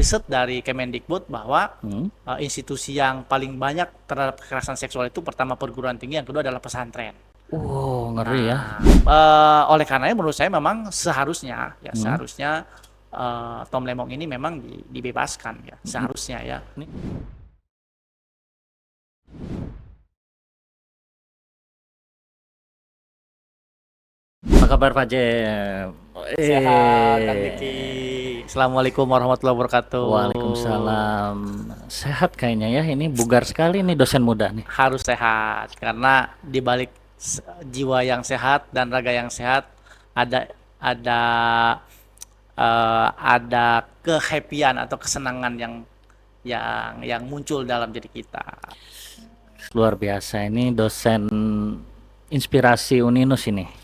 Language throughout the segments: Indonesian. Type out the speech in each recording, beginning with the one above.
riset dari Kemendikbud bahwa institusi yang paling banyak terhadap kekerasan seksual itu pertama perguruan tinggi, yang kedua adalah pesantren. Ngeri ya. Nah, oleh karenanya menurut saya memang seharusnya seharusnya Tom Lembong ini memang dibebaskan ya, seharusnya ya. Apa kabar Pak Jem? Sehat, Kang Diki. Assalamualaikum warahmatullahi wabarakatuh. Waalaikumsalam. Sehat kayaknya ya. Ini bugar sekali nih dosen muda nih. Harus sehat karena di balik jiwa yang sehat dan raga yang sehat ada ada ada kehappyan atau kesenangan yang muncul dalam diri kita. Luar biasa, ini dosen inspirasi Uninus ini.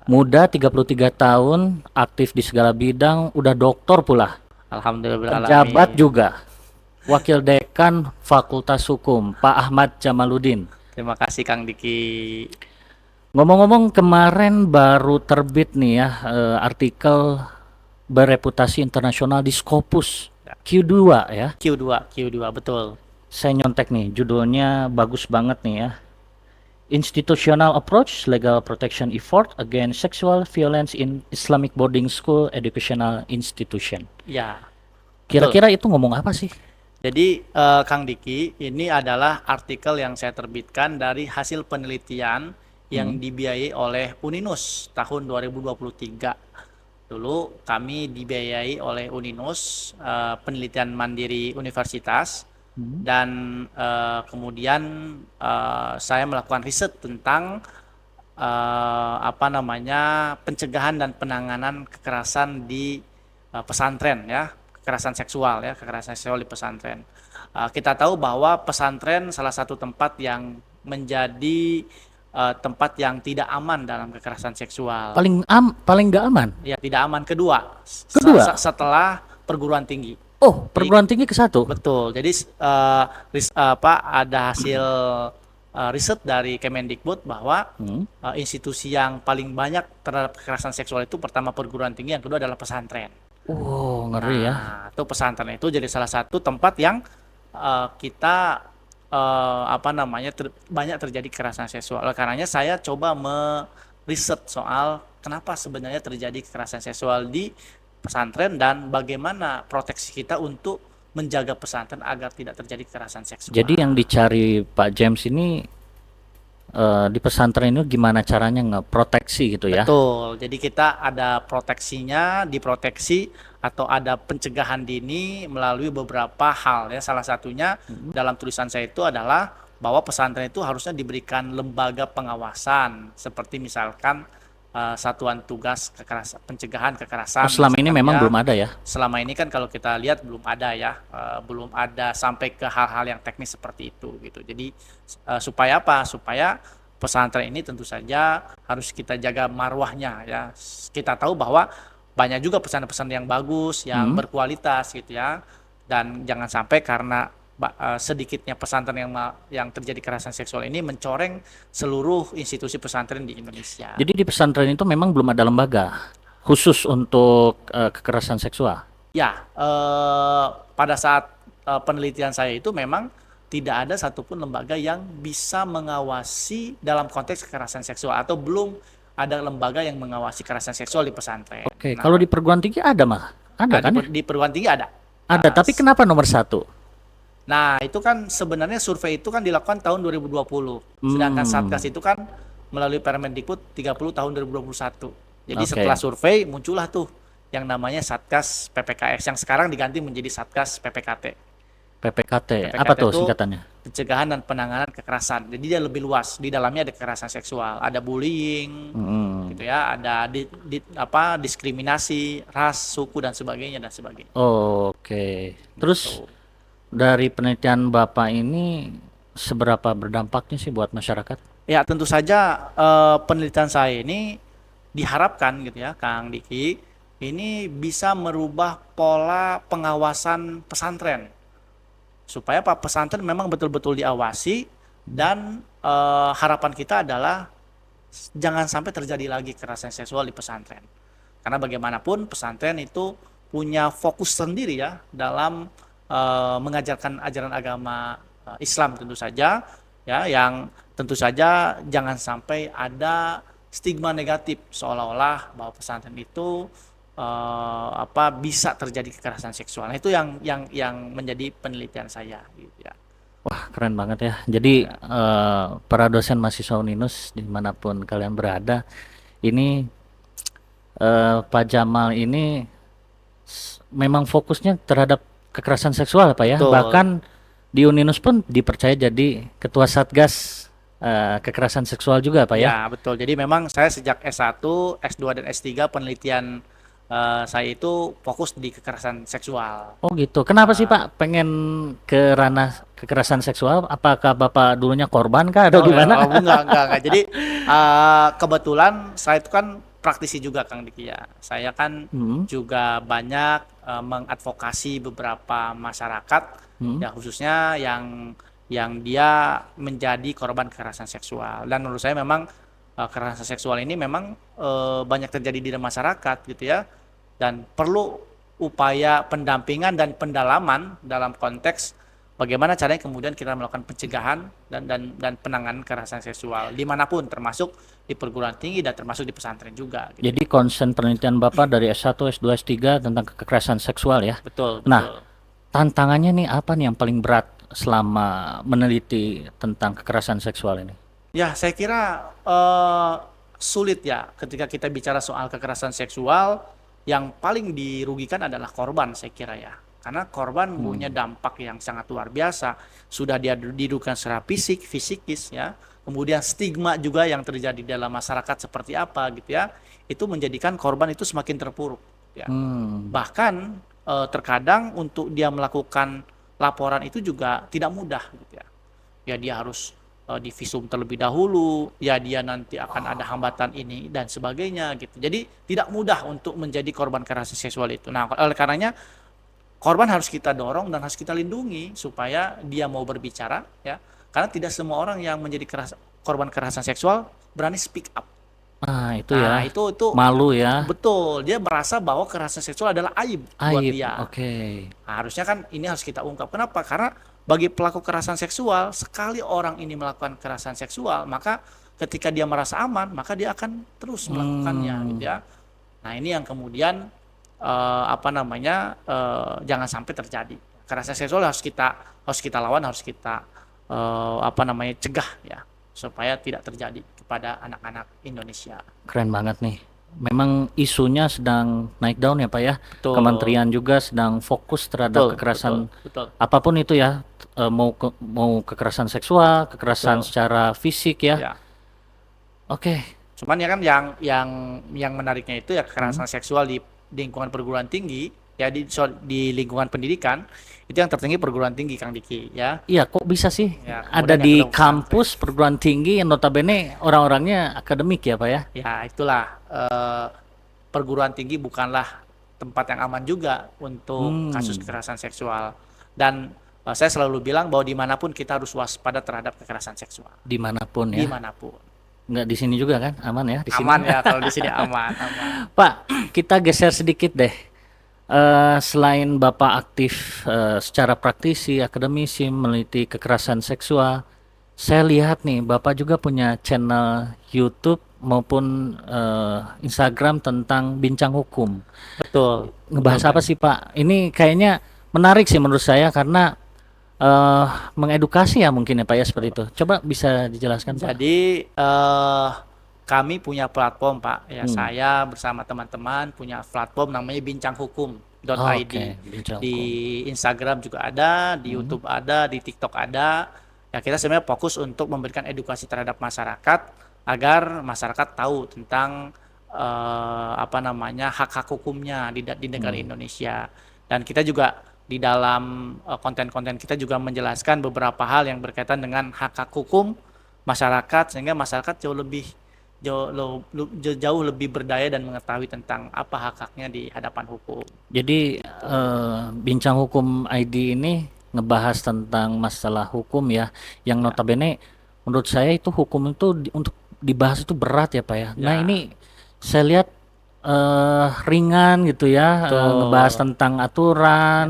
Muda 33 tahun, aktif di segala bidang, udah doktor pula. Alhamdulillah. Pejabat juga. Wakil Dekan Fakultas Hukum, Pak Ahmad Jamaluddin. Terima kasih Kang Diki. Ngomong-ngomong, kemarin baru terbit nih ya artikel bereputasi internasional di Scopus Q2 ya. Q2 betul. Saya nyontek nih, judulnya bagus banget nih ya. Institutional Approach, Legal Protection Effort Against Sexual Violence in Islamic Boarding School Educational Institution. Ya. Kira-kira itu ngomong apa sih? Jadi Kang Diki, ini adalah artikel yang saya terbitkan dari hasil penelitian yang dibiayai oleh Uninus tahun 2023. Dulu kami dibiayai oleh Uninus, penelitian mandiri universitas, dan kemudian saya melakukan riset tentang pencegahan dan penanganan kekerasan di pesantren ya, kekerasan seksual di pesantren. Kita tahu bahwa pesantren salah satu tempat yang menjadi tempat yang tidak aman dalam kekerasan seksual. Paling nggak aman? Ya, tidak aman. Kedua? Setelah perguruan tinggi. Oh, perguruan tinggi ke satu? Betul. Jadi ada hasil riset dari Kemendikbud bahwa institusi yang paling banyak terhadap kekerasan seksual itu pertama perguruan tinggi, yang kedua adalah pesantren. Ngeri ya. Itu pesantren itu jadi salah satu tempat yang kita banyak terjadi kekerasan seksual. Oleh karenanya saya coba meriset soal kenapa sebenarnya terjadi kekerasan seksual di pesantren dan bagaimana proteksi kita untuk menjaga pesantren agar tidak terjadi kekerasan seksual. Jadi yang dicari Pak James ini di pesantren itu gimana caranya ngeproteksi gitu ya? Betul. Jadi kita ada proteksinya, diproteksi atau ada pencegahan dini melalui beberapa hal ya. Salah satunya dalam tulisan saya itu adalah bahwa pesantren itu harusnya diberikan lembaga pengawasan seperti misalkan Satuan Tugas Pencegahan Kekerasan. Selama ini memang belum ada ya? Selama ini kan kalau kita lihat belum ada ya, belum ada sampai ke hal-hal yang teknis seperti itu gitu. Jadi supaya apa? Supaya pesantren ini tentu saja harus kita jaga marwahnya ya. Kita tahu bahwa banyak juga pesantren-pesantren yang bagus, yang berkualitas gitu ya. Dan jangan sampai karena sedikitnya pesantren yang terjadi kekerasan seksual ini mencoreng seluruh institusi pesantren di Indonesia. Jadi di pesantren itu memang belum ada lembaga khusus untuk kekerasan seksual? Ya, pada saat penelitian saya itu memang tidak ada satupun lembaga yang bisa mengawasi dalam konteks kekerasan seksual, atau belum ada lembaga yang mengawasi kekerasan seksual di pesantren. Oke, kalau di perguruan tinggi ada mah? Ada kan? Di perguruan tinggi ada. Ada, tapi kenapa nomor 1? Nah, itu kan sebenarnya survei itu kan dilakukan tahun 2020. Sedangkan Satgas itu kan melalui Permendikbud 30 tahun 2021. Jadi setelah survei muncullah tuh yang namanya Satgas PPKS, yang sekarang diganti menjadi Satgas PPKT. PPKT apa tuh singkatannya? Pencegahan dan penanganan kekerasan. Jadi dia lebih luas. Di dalamnya ada kekerasan seksual, ada bullying, gitu ya, ada diskriminasi, ras, suku dan sebagainya. Oke. Terus dari penelitian Bapak ini seberapa berdampaknya sih buat masyarakat? Ya, tentu saja penelitian saya ini diharapkan gitu ya, Kang Diki, ini bisa merubah pola pengawasan pesantren. Supaya Pak pesantren memang betul-betul diawasi, dan harapan kita adalah jangan sampai terjadi lagi kekerasan seksual di pesantren. Karena bagaimanapun pesantren itu punya fokus sendiri ya dalam mengajarkan ajaran agama Islam tentu saja, ya, yang tentu saja jangan sampai ada stigma negatif seolah-olah bahwa pesantren itu bisa terjadi kekerasan seksual. Nah, itu yang menjadi penelitian saya gitu ya. Wah, keren banget ya. Jadi para dosen mahasiswa Uninus dimanapun kalian berada, ini Pak Jamal ini memang fokusnya terhadap kekerasan seksual Pak ya. Betul. Bahkan di Uninus pun dipercaya jadi ketua Satgas kekerasan seksual juga Pak ya. Ya, betul. Jadi memang saya sejak S1, S2 dan S3 penelitian saya itu fokus di kekerasan seksual. Oh gitu. Kenapa sih Pak pengen ke ranah kekerasan seksual? Apakah Bapak dulunya korban kah atau gimana? Enggak. Jadi kebetulan saya itu kan praktisi juga Kang Diki ya. Saya kan juga banyak mengadvokasi beberapa masyarakat ya, khususnya yang dia menjadi korban kekerasan seksual. Dan menurut saya memang kekerasan seksual ini memang banyak terjadi di masyarakat gitu ya. Dan perlu upaya pendampingan dan pendalaman dalam konteks bagaimana caranya kemudian kita melakukan pencegahan dan penanganan kekerasan seksual dimanapun, termasuk di perguruan tinggi dan termasuk di pesantren juga gitu. Jadi konsen penelitian Bapak dari S1, S2, S3 tentang kekerasan seksual ya? Betul. Nah, tantangannya nih apa nih yang paling berat selama meneliti tentang kekerasan seksual ini? Ya, saya kira sulit ya ketika kita bicara soal kekerasan seksual. Yang paling dirugikan adalah korban, saya kira ya. Karena korban punya dampak yang sangat luar biasa. Sudah dia dirugikan secara fisikis ya. Kemudian stigma juga yang terjadi dalam masyarakat seperti apa gitu ya. Itu menjadikan korban itu semakin terpuruk ya. Bahkan terkadang untuk dia melakukan laporan itu juga tidak mudah gitu ya. Ya dia harus divisum terlebih dahulu, ya dia nanti akan ada hambatan ini dan sebagainya gitu. Jadi tidak mudah untuk menjadi korban kekerasan seksual itu. Nah, oleh karenanya korban harus kita dorong dan harus kita lindungi supaya dia mau berbicara ya. Karena tidak semua orang yang menjadi korban kekerasan seksual berani speak up. Nah, itu ya. Itu malu ya. Betul, dia merasa bahwa kekerasan seksual adalah aib buat dia. Oke. Nah, harusnya kan ini harus kita ungkap. Kenapa? Karena bagi pelaku kekerasan seksual, sekali orang ini melakukan kekerasan seksual, maka ketika dia merasa aman, maka dia akan terus melakukannya gitu ya. Nah, ini yang kemudian jangan sampai terjadi. Kekerasan seksual harus kita lawan, harus kita cegah ya, supaya tidak terjadi kepada anak-anak Indonesia. Keren banget nih. Memang isunya sedang naik daun ya Pak ya. Betul. Kementerian juga sedang fokus terhadap kekerasan betul. apapun itu ya. Mau kekerasan seksual, kekerasan secara fisik ya. Ya. Oke. Cuman ya kan yang menariknya itu ya kekerasan seksual di lingkungan perguruan tinggi ya, di lingkungan pendidikan itu yang tertinggi perguruan tinggi Kang Diki ya. Iya, kok bisa sih Ya, ada kemudian yang di kedua kampus perguruan tinggi yang notabene orang-orangnya akademik ya Pak ya? Ya itulah perguruan tinggi bukanlah tempat yang aman juga untuk kasus kekerasan seksual. Dan saya selalu bilang bahwa dimanapun kita harus waspada terhadap kekerasan seksual. Dimanapun ya. Dimanapun. Nggak di sini juga kan? Aman ya di sini. Aman ya, kalau di sini aman. Pak, kita geser sedikit deh. Selain Bapak aktif secara praktisi, akademisi, meneliti kekerasan seksual, saya lihat nih Bapak juga punya channel YouTube maupun Instagram tentang bincang hukum. Betul. Ngebahas apa sih Pak? Ini kayaknya menarik sih menurut saya karena mengedukasi ya mungkin ya Pak ya, seperti itu. Coba bisa dijelaskan Pak? Jadi kami punya platform Pak ya, saya bersama teman-teman punya platform namanya bincanghukum.id. Di Instagram juga ada, di YouTube ada, di TikTok ada. Ya kita sebenarnya fokus untuk memberikan edukasi terhadap masyarakat agar masyarakat tahu tentang hak-hak hukumnya di negara Indonesia. Dan kita juga di dalam konten-konten kita juga menjelaskan beberapa hal yang berkaitan dengan hak-hak hukum masyarakat, sehingga masyarakat jauh lebih berdaya dan mengetahui tentang apa hak-haknya di hadapan hukum. Jadi bincang hukum ID ini ngebahas tentang masalah hukum ya, yang notabene menurut saya itu hukum itu untuk dibahas itu berat ya Pak ya. Nah ini saya lihat ringan gitu ya, ngebahas Betul. tentang aturan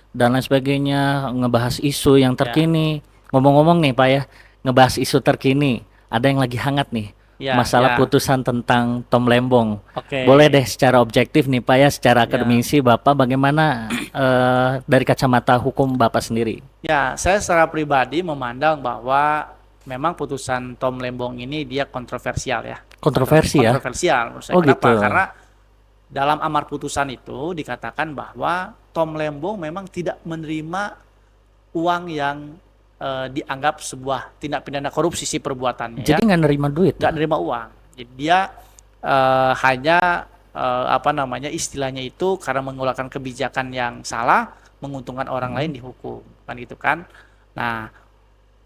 dan lain sebagainya, ngebahas isu yang Ya, terkini. Ngomong-ngomong nih Pak ya, ngebahas isu terkini, ada yang lagi hangat nih, ya, masalah ya. putusan tentang Tom Lembong. Oke. Boleh deh secara objektif nih Pak ya, secara Ya. akademisi Bapak bagaimana dari kacamata hukum Bapak sendiri? Ya, saya secara pribadi memandang bahwa memang putusan Tom Lembong ini dia kontroversial ya. Kontroversi ya? Kontroversial menurut saya. Oh gitu. Kenapa? Karena dalam amar putusan itu dikatakan bahwa Tom Lembong memang tidak menerima uang yang dianggap sebuah tindak pidana korupsi si perbuatannya Jadi ya. nggak nerima duit Nggak tuh? nerima uang. Jadi dia hanya apa namanya istilahnya itu karena mengeluarkan kebijakan yang salah menguntungkan orang lain dihukum kan gitu kan. Nah,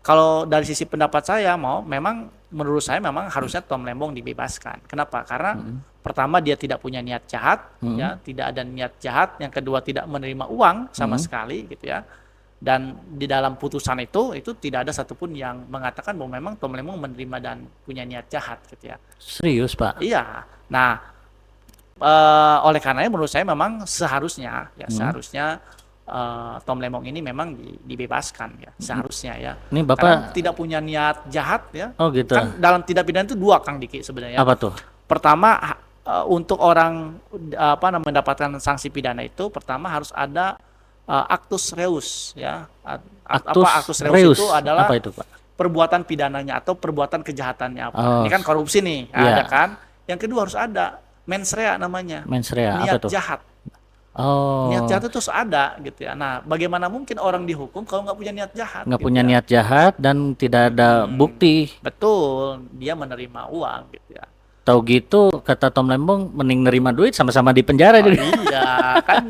kalau dari sisi pendapat saya memang menurut saya memang harusnya Tom Lembong dibebaskan. Kenapa? Karena pertama dia tidak punya niat jahat Hmm. ya, tidak ada niat jahat. Yang kedua tidak menerima uang sama Hmm. sekali gitu ya. Dan di dalam putusan itu tidak ada satupun yang mengatakan bahwa memang Tom Lembong menerima dan punya niat jahat gitu ya. Serius Pak? Iya. Nah, oleh karenanya menurut saya memang seharusnya ya seharusnya Tom Lembong ini memang dibebaskan ya seharusnya ya. Ini Karena Bapak, tidak punya niat jahat ya. oh gitu. Kan dalam tindak pidana itu dua Kang Diki sebenarnya. Apa tuh? Pertama untuk orang apa namanya mendapatkan sanksi pidana itu pertama harus ada actus reus ya. Actus Apa actus reus reus. itu Apa adalah itu Pak? perbuatan pidananya atau perbuatan kejahatannya apa. Oh, Ini kan korupsi nih, iya. ada kan. Yang kedua harus ada mens rea namanya. Mens rea. Apa Niat tuh? jahat. Niat Oh, jahat itu harus ada gitu ya. Nah, bagaimana mungkin orang dihukum kalau nggak punya niat jahat nggak gitu punya ya. niat jahat dan tidak ada bukti. Betul, dia menerima uang gitu ya. Tahu gitu, kata Tom Lembong, mending nerima duit sama-sama di penjara Oh juga. iya, kan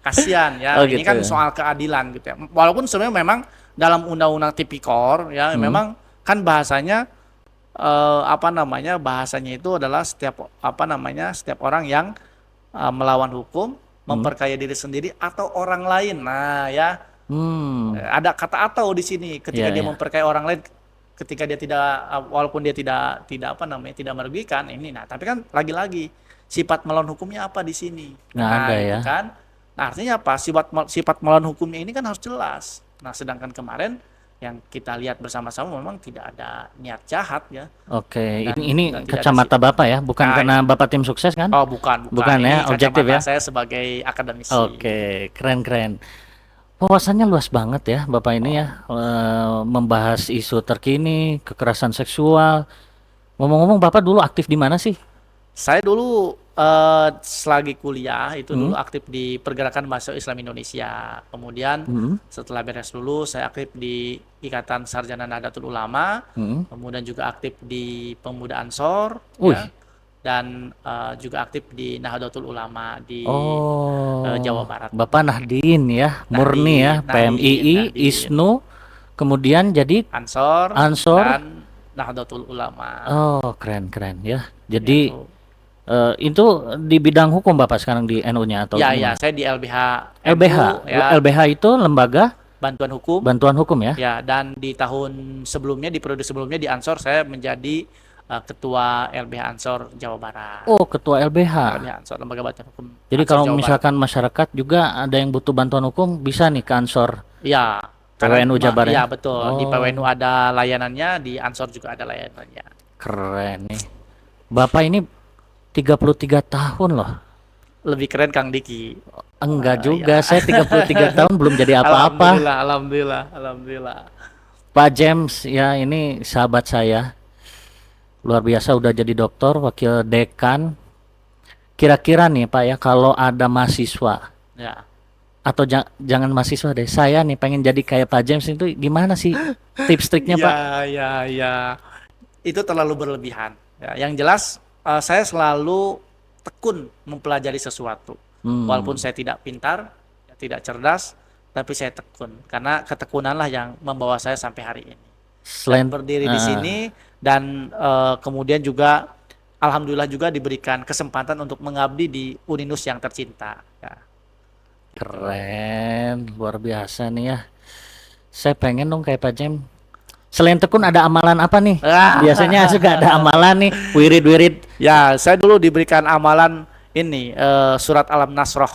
kasihan ya. Oh Ini gitu. kan soal keadilan gitu ya. Walaupun sebenarnya memang dalam undang-undang tipikor ya memang kan bahasanya apa namanya bahasanya itu adalah setiap apa namanya setiap orang yang melawan hukum memperkaya diri sendiri atau orang lain. Nah, ya Hmm, ada kata atau di sini ketika ya dia ya. memperkaya orang lain ketika dia tidak walaupun dia tidak apa namanya tidak merugikan ini. Nah, tapi kan lagi-lagi sifat melawan hukumnya apa di sini? Nggak Nah, ada gitu ya. kan. Nah, artinya apa? Sifat melawan hukumnya ini kan harus jelas. Nah, sedangkan kemarin yang kita lihat bersama-sama memang tidak ada niat jahat ya Oke, dan ini dan tidak ada kacamata Bapak ya, bukan nah, karena Bapak tim sukses kan? oh bukan bukan Bukan ini ya, objektif kacamata ya. saya sebagai akademisi. Oke, keren-keren. Wawasannya luas banget ya, Bapak ini ya, membahas isu terkini, kekerasan seksual. Ngomong-ngomong, Bapak dulu aktif di mana sih? Saya dulu selagi kuliah itu dulu aktif di Pergerakan Mahasiswa Islam Indonesia. Kemudian Hmm, setelah beres lulus saya aktif di Ikatan Sarjana Nahdlatul Ulama, hmm. kemudian juga aktif di Pemuda Ansor Wih, ya. Dan juga aktif di Nahdlatul Ulama di Jawa oh, Barat. Bapak Nahdien ya, murni Nahdien, ya, Nahdien, PMII, Nahdien. ISNU, kemudian jadi Ansor Ansor. dan Nahdlatul Ulama. Oh, keren-keren ya. Ya, Jadi tuh. itu di bidang hukum Bapak sekarang di NU-nya atau Ya, ya, gimana? saya di LBH LBH, NU ya, LBH itu lembaga bantuan hukum. bantuan hukum ya? Ya, dan di tahun sebelumnya, di periode sebelumnya di Ansor saya menjadi ketua LBH Ansor Jawa Barat. Oh, ketua LBH. LBH Ansor, Lembaga Bantuan Hukum Jadi Ansor kalau Jawa Barat. misalkan masyarakat juga ada yang butuh bantuan hukum bisa nih ke Ansor Ya, karena PWNU Jabar ya ya? betul. Di Oh, PWNU ada layanannya, di Ansor juga ada layanannya. keren nih. Bapak ini 33 tahun loh. Lebih keren Kang Diki. Enggak Ya. juga, saya 33 tahun belum jadi apa-apa. Alhamdulillah, alhamdulillah, alhamdulillah. Pak James ya ini sahabat saya. Luar biasa udah jadi dokter, wakil dekan. Kira-kira nih Pak ya kalau ada mahasiswa Ya. atau jangan mahasiswa deh, saya nih pengen jadi kayak Pak James itu gimana sih tips triknya Pak? Ya. Itu terlalu berlebihan. Ya, yang jelas saya selalu tekun mempelajari sesuatu. Walaupun saya tidak pintar, tidak cerdas, tapi saya tekun. Karena ketekunanlah yang membawa saya sampai hari ini. Selain Berdiri di sini dan kemudian juga alhamdulillah juga diberikan kesempatan untuk mengabdi di Uninus yang tercinta. Ya. keren, luar biasa nih ya. Saya pengen dong kayak Pak James. Selain tekun ada amalan apa nih? Ah. Biasanya suka ada amalan nih, wirid-wirid. Ya, saya dulu diberikan amalan ini surat Alam Nasroh,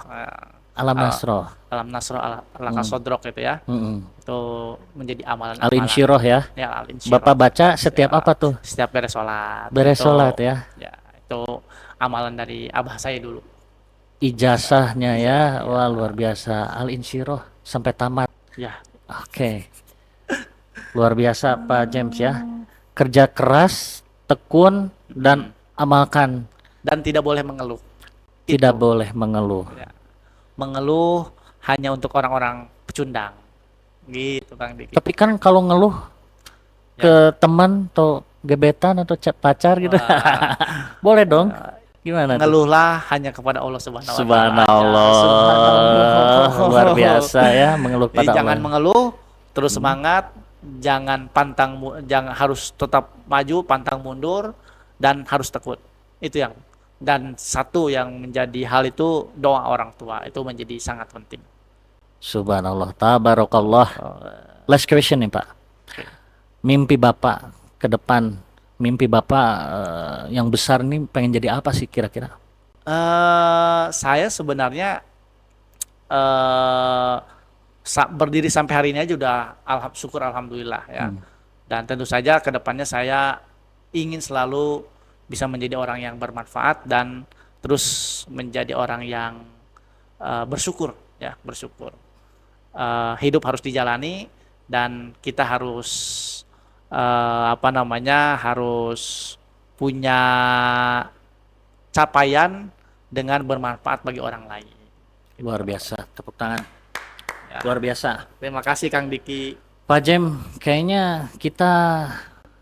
Alam Al- Nasroh. Alam Nasroh ala kasodrok itu ya. Mm-mm. Itu menjadi amalan-amalan Al-Insyirah ya. ya al-insyirah. Bapak baca setiap Ya, apa tuh? setiap beres sholat. Beres Itu sholat ya. ya itu amalan dari abah saya dulu. Ijazahnya ya. Ya, Wah, luar biasa. Al-Insyirah sampai tamat. ya. Oke. Luar biasa Pak James ya. Kerja keras, tekun dan amalkan. Dan tidak boleh mengeluh. Tidak Itu. boleh mengeluh. Ya. Mengeluh hanya untuk orang-orang pecundang. Gitu Kang Diki. Tapi kan kalau ngeluh ke teman atau gebetan atau pacar gitu, Wah, boleh dong. Gimana tuh? ngeluhlah hanya kepada Allah Subhanahu wa taala. Subhanallah. Subhanallah. Luar biasa ya mengeluh Jadi pada jangan Allah. mengeluh, terus semangat, jangan jangan harus tetap maju, pantang mundur dan harus tekun. Itu yang dan satu yang menjadi hal itu doa orang tua itu menjadi sangat penting. Subhanallah. Tabarakallah. Last question nih Pak. Mimpi Bapak ke depan, mimpi Bapak yang besar nih pengen jadi apa sih kira-kira? Saya sebenarnya eh berdiri sampai hari ini aja udah syukur alhamdulillah ya. Dan tentu saja ke depannya saya ingin selalu bisa menjadi orang yang bermanfaat dan terus menjadi orang yang bersyukur ya, bersyukur. Hidup harus dijalani dan kita harus harus punya capaian dengan bermanfaat bagi orang lain. Luar biasa. Tepuk tangan. Ya. Luar biasa. Terima kasih Kang Diki. Pak Jem, kayaknya kita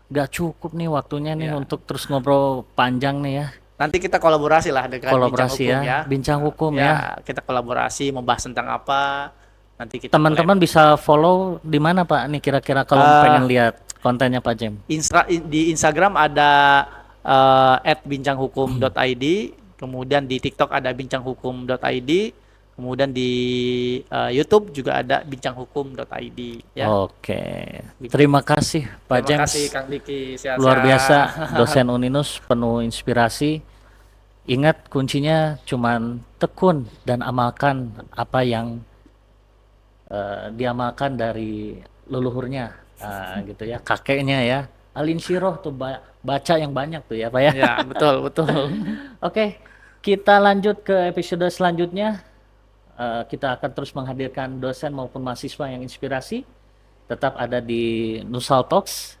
nggak cukup nih waktunya nih Ya. untuk terus ngobrol panjang nih ya. Nanti kita kolaborasi lah dengan Kolaborasi Bincang Hukum ya, Bincang Hukum ya. Kita kolaborasi membahas tentang apa. Nanti kita Teman-teman bisa follow di mana Pak nih kira-kira kalau pengen lihat kontennya Pak Jem? di Instagram ada @bincanghukum.id, kemudian di TikTok ada bincanghukum.id, kemudian di YouTube juga ada bincanghukum.id ya. Oke. Terima kasih Pak Terima James. kasih Kang Diki, sehat-sehat. Luar biasa, dosen Uninus penuh inspirasi. Ingat kuncinya cuman tekun dan amalkan apa yang diamalkan dari leluhurnya, gitu ya, kakeknya ya. Al-Insyirah tuh baca yang banyak tuh ya Pak ya. Ya, betul, betul. Oke, kita lanjut ke episode selanjutnya. Kita akan terus menghadirkan dosen maupun mahasiswa yang inspirasi. Tetap ada di Nusal Talks,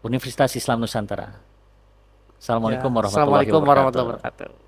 Universitas Islam Nusantara. Assalamualaikum warahmatullahi Assalamualaikum wabarakatuh. warahmatullahi wabarakatuh.